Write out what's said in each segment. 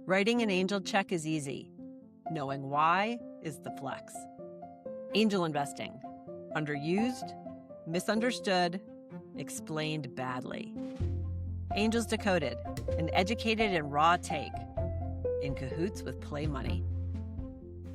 Writing an angel check is easy. Knowing why is the flex. Angel investing. Underused, misunderstood, explained badly. Angels Decoded, an educated and raw take. In cahoots with Play Money.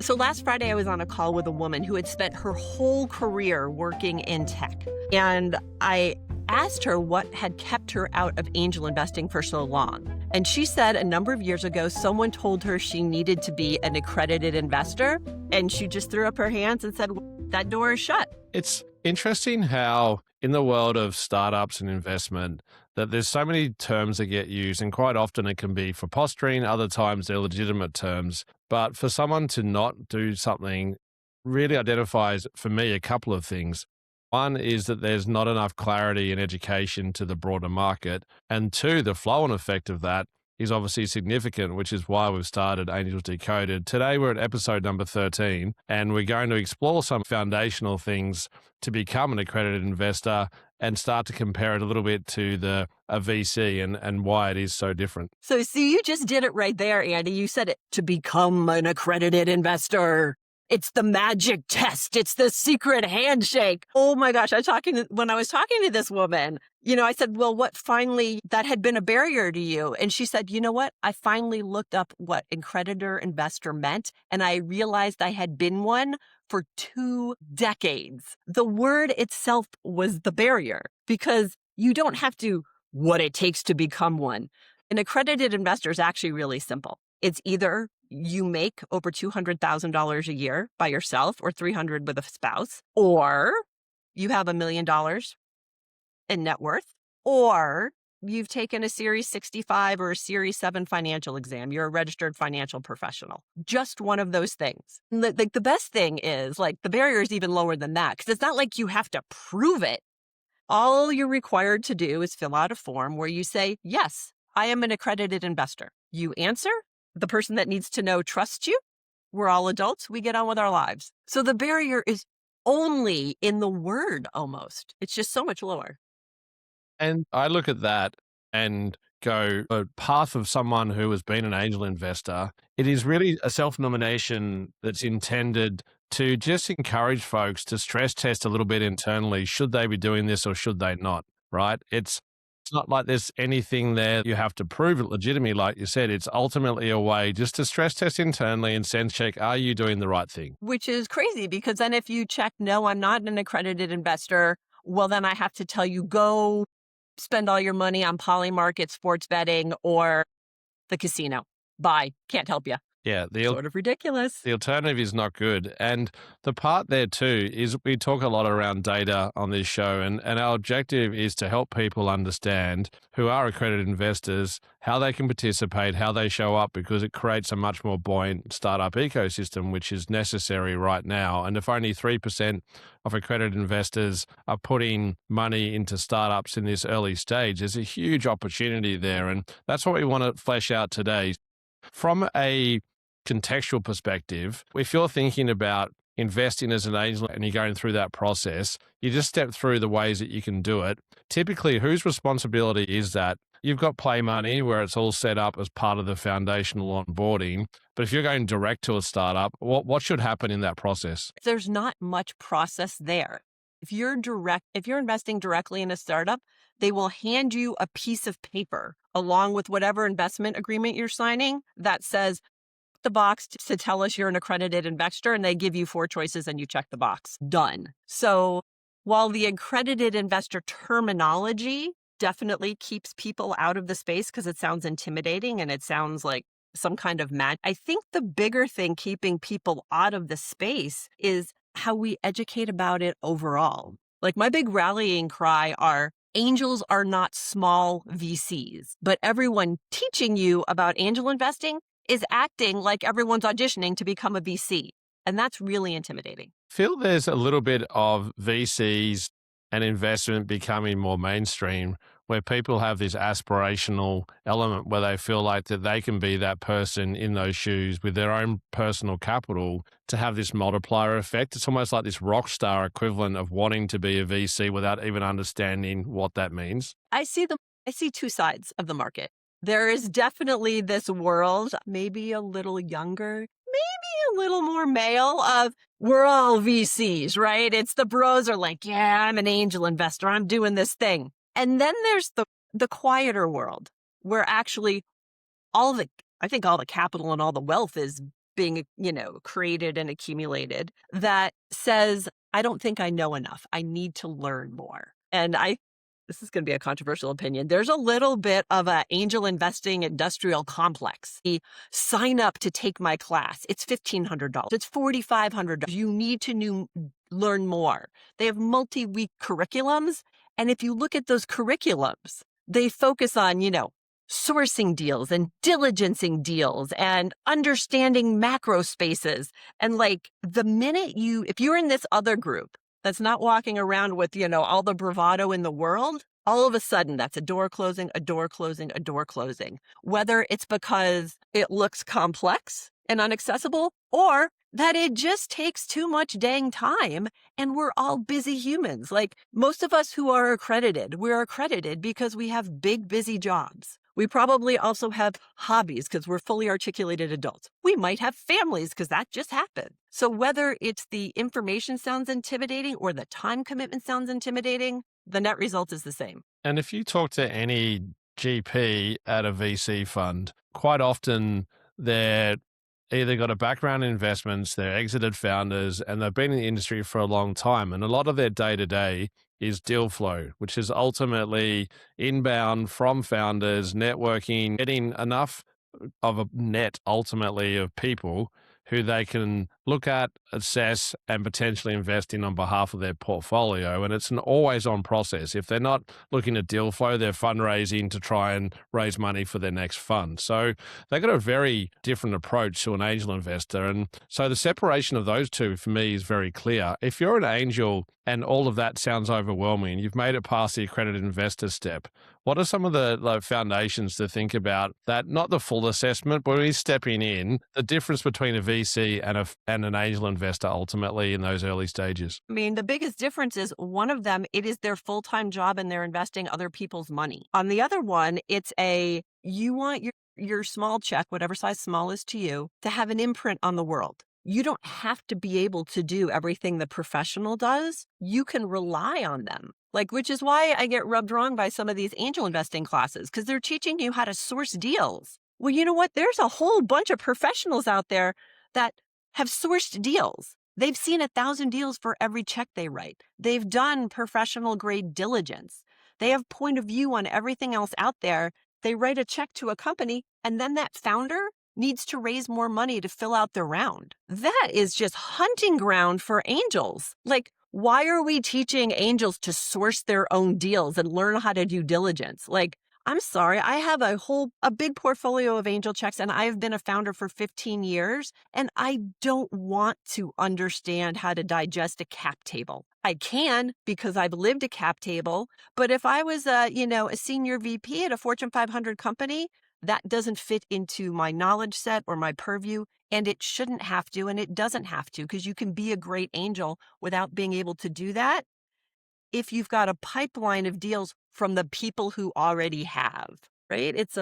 So last Friday, I was on a call with a woman who had spent her whole career working in tech. And I asked her what had kept her out of angel investing for so long. And she said a number of years ago, someone told her she needed to be an accredited investor. And she just threw up her hands and said, that door is shut. It's interesting how in the world of startups and investment, that there's so many terms that get used, and quite often it can be for posturing, other times they're legitimate terms. But for someone to not do something really identifies, for me, a couple of things. One is that there's not enough clarity and education to the broader market. And two, the flow-on effect of that is obviously significant, which is why we've started Angels Decoded. Today, we're at episode number 13, and we're going to explore some foundational things to become an accredited investor and start to compare it a little bit to a VC and why it is so different. So see, you just did it right there, Andy. You said it, to become an accredited investor. It's the magic test. It's the secret handshake. Oh my gosh. When I was talking to this woman, I said, well, what finally that had been a barrier to you? And she said, you know what? I finally looked up what accreditor investor meant, and I realized I had been one for 2 decades. The word itself was the barrier because you don't have to what it takes to become one. An accredited investor is actually really simple. It's either you make over $200,000 a year by yourself or $300,000 with a spouse, or you have $1 million in net worth, or you've taken a Series 65 or a Series 7 financial exam. You're a registered financial professional. Just one of those things. The best thing is the barrier is even lower than that because it's not like you have to prove it. All you're required to do is fill out a form where you say, yes, I am an accredited investor. You answer. The person that needs to know trusts you. We're all adults. We get on with our lives. So the barrier is only in the word almost. It's just so much lower. And I look at that and go, a path of someone who has been an angel investor, it is really a self-nomination that's intended to just encourage folks to stress test a little bit internally. Should they be doing this or should they not, right? It's not like there's anything there you have to prove it legitimately. Like you said, it's ultimately a way just to stress test internally and sense check, are you doing the right thing? Which is crazy because then if you check, no, I'm not an accredited investor, well, then I have to tell you, go spend all your money on Polymarket, sports betting, or the casino. Bye. Can't help you. Yeah. Sort of ridiculous. The alternative is not good. And the part there too is we talk a lot around data on this show, and our objective is to help people understand who are accredited investors, how they can participate, how they show up, because it creates a much more buoyant startup ecosystem, which is necessary right now. And if only 3% of accredited investors are putting money into startups in this early stage, there's a huge opportunity there. And that's what we want to flesh out today. From a contextual perspective, if you're thinking about investing as an angel and you're going through that process, you just step through the ways that you can do it. Typically, whose responsibility is that? You've got Play Money where it's all set up as part of the foundational onboarding. But if you're going direct to a startup, what should happen in that process? There's not much process there. If you're investing directly in a startup, they will hand you a piece of paper along with whatever investment agreement you're signing that says the box to tell us you're an accredited investor, and they give you 4 choices and you check the box. Done. So while the accredited investor terminology definitely keeps people out of the space because it sounds intimidating and it sounds like some kind of magic, I think the bigger thing keeping people out of the space is how we educate about it overall. My big rallying cry are angels are not small VCs, but everyone teaching you about angel investing is acting like everyone's auditioning to become a VC. And that's really intimidating. Feel there's a little bit of VCs and investment becoming more mainstream, where people have this aspirational element where they feel like that they can be that person in those shoes with their own personal capital to have this multiplier effect. It's almost like this rock star equivalent of wanting to be a VC without even understanding what that means. I see 2 sides of the market. There is definitely this world, maybe a little younger, maybe a little more male, of we're all VCs, right? It's the bros are like, yeah, I'm an angel investor. I'm doing this thing. And then there's the quieter world where actually all the, I think all the capital and all the wealth is being, created and accumulated, that says, I don't think I know enough. I need to learn more. And this is going to be a controversial opinion. There's a little bit of an angel investing industrial complex. Sign up to take my class. It's $1,500. It's $4,500. You need to learn more. They have multi-week curriculums. And if you look at those curriculums, they focus on, sourcing deals and diligencing deals and understanding macro spaces. And like the minute if you're in this other group that's not walking around with, all the bravado in the world, all of a sudden that's a door closing, a door closing, a door closing. Whether it's because it looks complex and inaccessible, or that it just takes too much dang time and we're all busy humans. Like most of us who are accredited, we're accredited because we have big, busy jobs. We probably also have hobbies because we're fully articulated adults. We might have families because that just happened. So whether it's the information sounds intimidating or the time commitment sounds intimidating, the net result is the same. And if you talk to any GP at a VC fund, quite often they're either got a background in investments, they're exited founders, and they've been in the industry for a long time. And a lot of their day-to-day is deal flow, which is ultimately inbound from founders, networking, getting enough of a net ultimately of people who they can look at, assess, and potentially invest in on behalf of their portfolio. And it's an always-on process. If they're not looking at deal flow, they're fundraising to try and raise money for their next fund. So they've got a very different approach to an angel investor. And so the separation of those two for me is very clear. If you're an angel and all of that sounds overwhelming, you've made it past the accredited investor step, what are some of the foundations to think about that, not the full assessment, but when you're stepping in, the difference between a VC and an angel investor ultimately in those early stages? I mean, the biggest difference is one of them, it is their full-time job and they're investing other people's money. On the other one, it's you want your small check, whatever size small is to you, to have an imprint on the world. You don't have to be able to do everything the professional does. You can rely on them. Which is why I get rubbed wrong by some of these angel investing classes, because they're teaching you how to source deals. Well, you know what? There's a whole bunch of professionals out there that have sourced deals. They've seen 1,000 deals for every check they write. They've done professional grade diligence. They have point of view on everything else out there. They write a check to a company, and then that founder needs to raise more money to fill out their round. That is just hunting ground for angels. Why are we teaching angels to source their own deals and learn how to do diligence? I'm sorry, I have a big portfolio of angel checks and I've been a founder for 15 years and I don't want to understand how to digest a cap table. I can because I've lived a cap table, but if I was a senior VP at a Fortune 500 company, that doesn't fit into my knowledge set or my purview, and it shouldn't have to, and it doesn't have to, because you can be a great angel without being able to do that if you've got a pipeline of deals from the people who already have, right? It's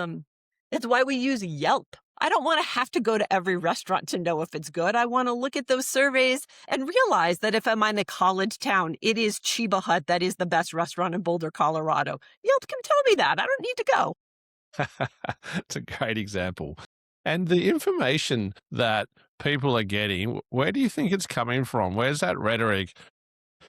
why we use Yelp. I don't want to have to go to every restaurant to know if it's good. I want to look at those surveys and realize that if I'm in a college town, it is Chiba Hut that is the best restaurant in Boulder, Colorado. Yelp can tell me that. I don't need to go. It's a great example. And the information that people are getting, where do you think it's coming from? Where's that rhetoric?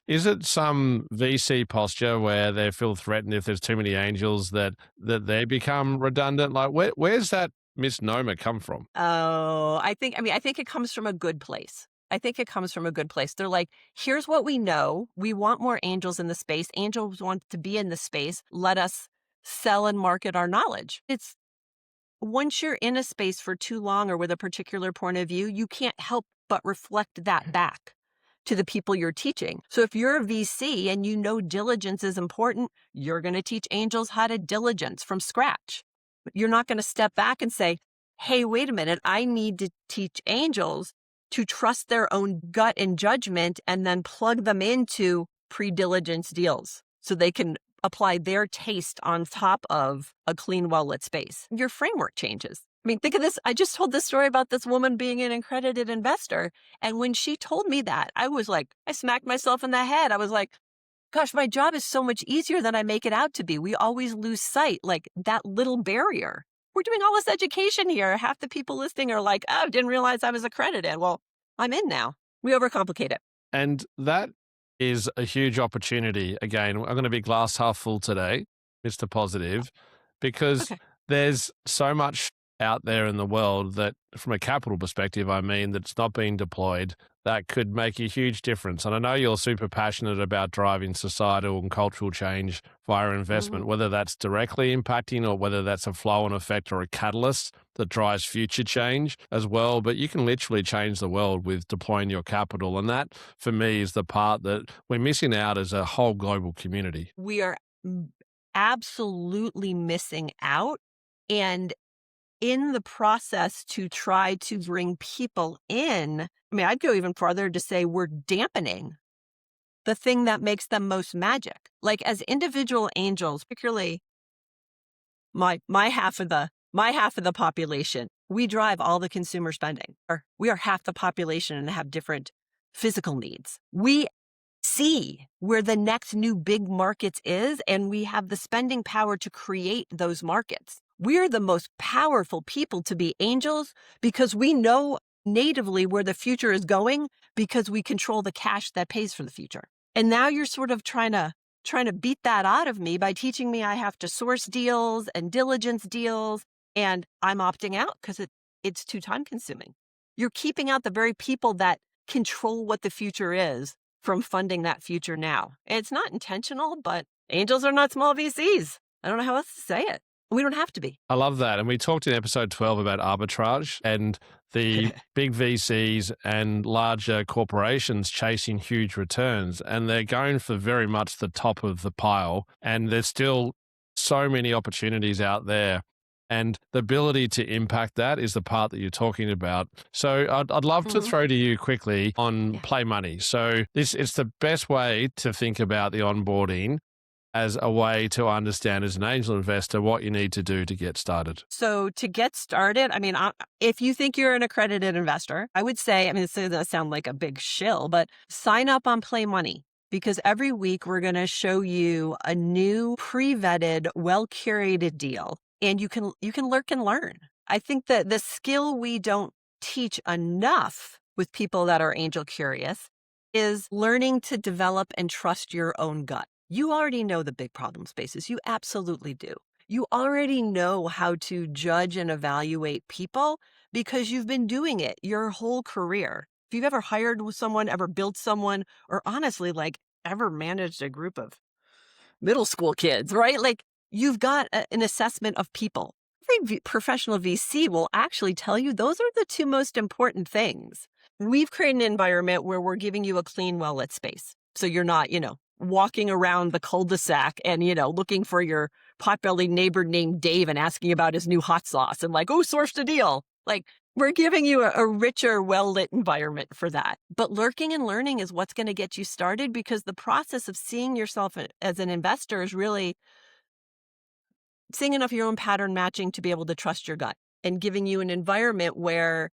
Is it some VC posture where they feel threatened if there's too many angels that they become redundant? Where's that misnomer come from? Oh, I think it comes from a good place. I think it comes from a good place. They're like, here's what we know. We want more angels in the space. Angels want to be in the space. Let us sell and market our knowledge. It's once you're in a space for too long or with a particular point of view, you can't help but reflect that back to the people you're teaching. So if you're a VC and you know diligence is important, you're going to teach angels how to diligence from scratch. You're not going to step back and say, hey, wait a minute, I need to teach angels to trust their own gut and judgment and then plug them into pre-diligence deals so they can apply their taste on top of a clean, well-lit space. Your framework changes. I mean, think of this. I just told this story about this woman being an accredited investor. And when she told me that, I was like, I smacked myself in the head. I was like, gosh, my job is so much easier than I make it out to be. We always lose sight, like that little barrier. We're doing all this education here. Half the people listening are like, oh, didn't realize I was accredited. Well, I'm in now. We overcomplicate it. And that is a huge opportunity. Again, I'm going to be glass half full today, Mr. Positive, because Okay. there's so much out there in the world that, from a capital perspective, I mean, that's not being deployed that could make a huge difference. And I know you're super passionate about driving societal and cultural change via investment, whether that's directly impacting or whether that's a flow-on effect or a catalyst that drives future change as well. But you can literally change the world with deploying your capital. And that, for me, is the part that we're missing out as a whole global community. We are absolutely missing out. And in the process to try to bring people in, I mean, I'd go even farther to say we're dampening the thing that makes them most magic. Like as individual angels, particularly my half of the population, we drive all the consumer spending. Or we are half the population and have different physical needs. We see where the next new big markets is, and we have the spending power to create those markets. We're the most powerful people to be angels because we know natively where the future is going because we control the cash that pays for the future. And now you're sort of trying to beat that out of me by teaching me I have to source deals and diligence deals, and I'm opting out because it's too time consuming. You're keeping out the very people that control what the future is from funding that future now. And it's not intentional, but angels are not small VCs. I don't know how else to say it. We don't have to be. I love that. And we talked in episode 12 about arbitrage and the big VCs and larger corporations chasing huge returns. And they're going for very much the top of the pile. And there's still so many opportunities out there. And the ability to impact that is the part that you're talking about. So I'd love to throw to you quickly on Play Money. So it's the best way to think about the onboarding as a way to understand as an angel investor what you need to do to get started. So to get started, I mean, if you think you're an accredited investor, I would say, I mean, this does sound like a big shill, but sign up on Play Money because every week we're going to show you a new pre-vetted, well-curated deal, and you can lurk and learn. I think that the skill we don't teach enough with people that are angel curious is learning to develop and trust your own gut. You already know the big problem spaces. You absolutely do. You already know how to judge and evaluate people because you've been doing it your whole career. If you've ever hired someone, ever built someone, or honestly, like ever managed a group of middle school kids, right? Like you've got an assessment of people. Every professional VC will actually tell you those are the two most important things. We've created an environment where we're giving you a clean, well-lit space. So you're not, walking around the cul-de-sac and, looking for your potbelly neighbor named Dave and asking about his new hot sauce and like, oh, sourced a deal. Like we're giving you a richer, well-lit environment for that. But lurking and learning is what's going to get you started because the process of seeing yourself as an investor is really seeing enough of your own pattern matching to be able to trust your gut and giving you an environment where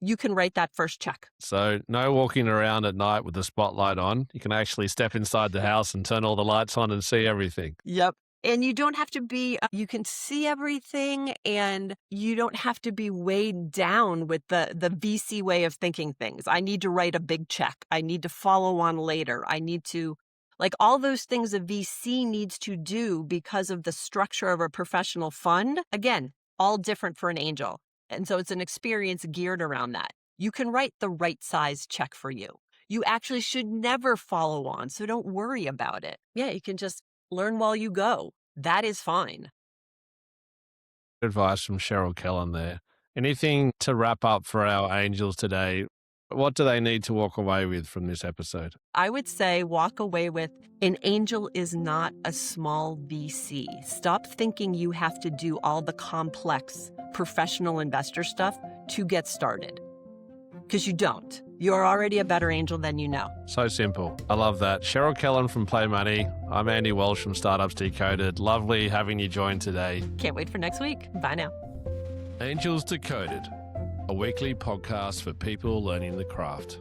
you can write that first check. So no walking around at night with the spotlight on. You can actually step inside the house and turn all the lights on and see everything. Yep. And you don't have to be, you can see everything and you don't have to be weighed down with the VC way of thinking things. I need to write a big check. I need to follow on later. I need to, like all those things a VC needs to do because of the structure of a professional fund. Again, all different for an angel. And so it's an experience geared around that. You can write the right size check for you. You actually should never follow on, so don't worry about it. Yeah, you can just learn while you go. That is fine. Advice from Cheryl Kellond there. Anything to wrap up for our angels today? What do they need to walk away with from this episode? I would say walk away with an angel is not a small VC. Stop thinking you have to do all the complex professional investor stuff to get started. Because you don't. You're already a better angel than you know. So simple. I love that. Cheryl Kellond from Play Money. I'm Andy Walsh from Startups Decoded. Lovely having you join today. Can't wait for next week. Bye now. Angels Decoded, a weekly podcast for people learning the craft.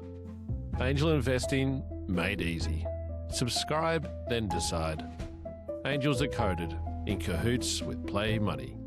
Angel investing made easy. Subscribe, then decide. Angels Decoded, in cahoots with Play Money.